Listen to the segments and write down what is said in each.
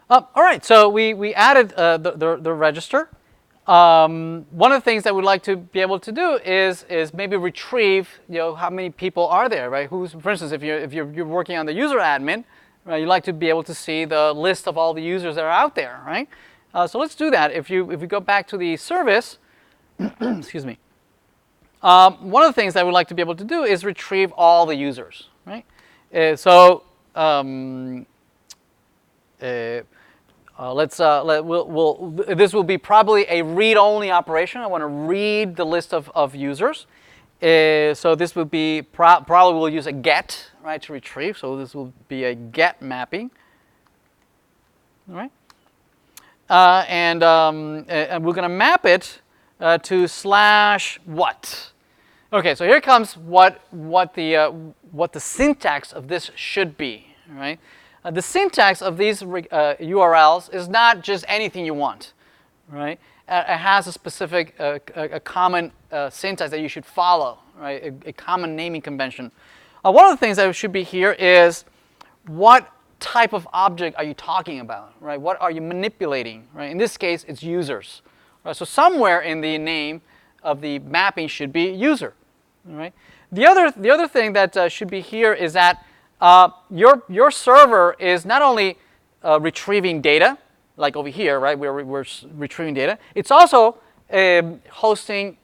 All right, so we added the register. One of the things that we'd like to be able to do is maybe retrieve, how many people are there, right? For instance, if you're working on the user admin, right, you'd like to be able to see the list of all the users that are out there, right? So let's do that. If we go back to the service, excuse me. One of the things that we'd like to be able to do is retrieve all the users, right? This will be probably a read-only operation. I want to read the list of users. So this would be probably we'll use a get, right, to retrieve. So this will be a get mapping. All right. And we're going to map it to /what. Okay, so here comes what the syntax of this should be, right? The syntax of these URLs is not just anything you want, right? It has a specific, a common syntax that you should follow, right? A common naming convention. One of the things that should be here is what type of object are you talking about, right? What are you manipulating, right? In this case, it's users. Right? So somewhere in the name of the mapping should be user, right? The other thing that should be here is that your server is not only retrieving data, like over here, right? We're retrieving data. It's also hosting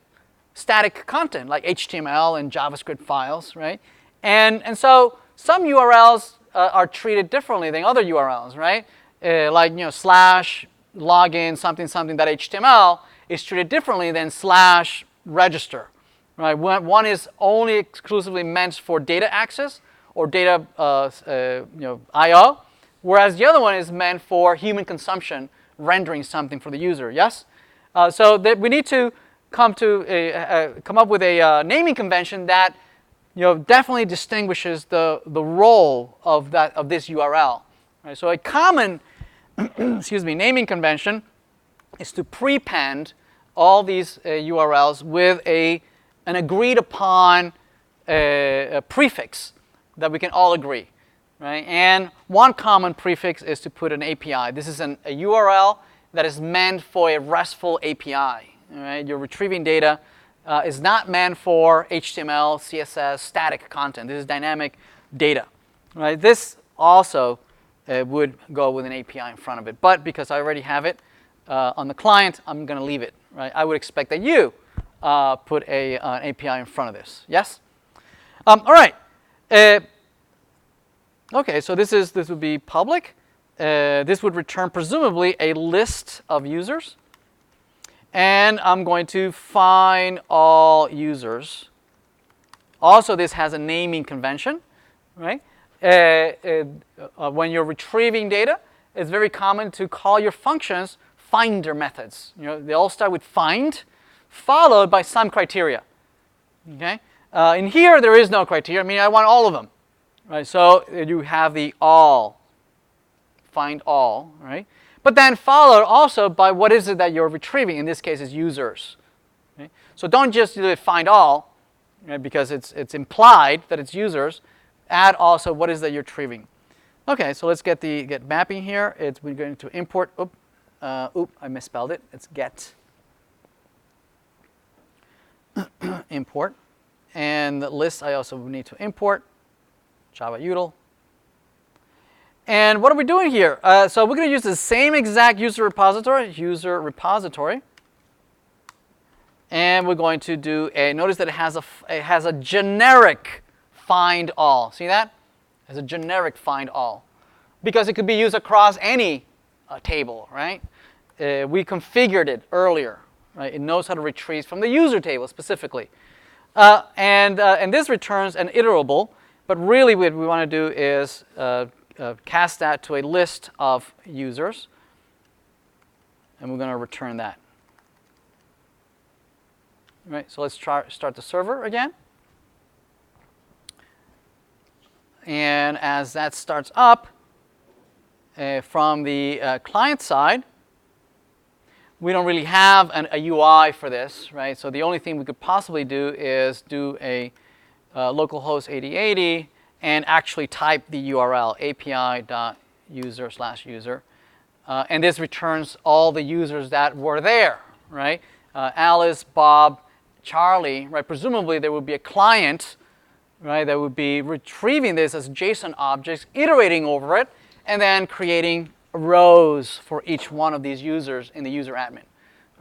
static content like HTML and JavaScript files, right? And so some URLs are treated differently than other URLs, right? Like slash login something.html is treated differently than /register, right? One is only exclusively meant for data access or data I/O, whereas the other one is meant for human consumption, rendering something for the user. Yes, so that we need to come up with a naming convention that definitely distinguishes the role of this URL. Right? So a common naming convention is to prepend all these URLs with an agreed upon prefix that we can all agree. Right? And one common prefix is to put an API. This is a URL that is meant for a RESTful API. Right? You're retrieving data. Is not meant for HTML, CSS, static content. This is dynamic data. Right? This also would go with an API in front of it. But because I already have it on the client, I'm going to leave it. Right? I would expect that you put an API in front of this. Yes? All right. Okay, so this would be public. This would return presumably a list of users. And I'm going to find all users. Also, this has a naming convention, right? When you're retrieving data, it's very common to call your functions finder methods. They all start with find, followed by some criteria. Okay? In here, there is no criteria. I mean, I want all of them, right? So you have the all, find all, right? But then followed also by what is it that you're retrieving. In this case, it's users. Okay? So don't just do find all, right, because it's implied that it's users. Add also what is that you're retrieving. Okay, so let's get mapping here. We're going to import. I misspelled it. It's get import. And the list I also need to import. Java util. And what are we doing here? So we're going to use the same exact user repository. And we're going to do notice that it has a generic find all. See that? It has a generic find all. Because it could be used across any table, right? We configured it earlier, right? It knows how to retrieve from the user table specifically. And this returns an iterable, but really what we want to do is cast that to a list of users, and we're going to return that. Right, so let's start the server again. And as that starts up, from the client side, we don't really have a UI for this, right? So the only thing we could possibly do is do a localhost 8080 and actually type the URL, api.user/user. And this returns all the users that were there, right? Alice, Bob, Charlie, right? Presumably there would be a client, right, that would be retrieving this as JSON objects, iterating over it, and then creating rows for each one of these users in the user admin.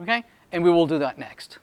Okay? And we will do that next.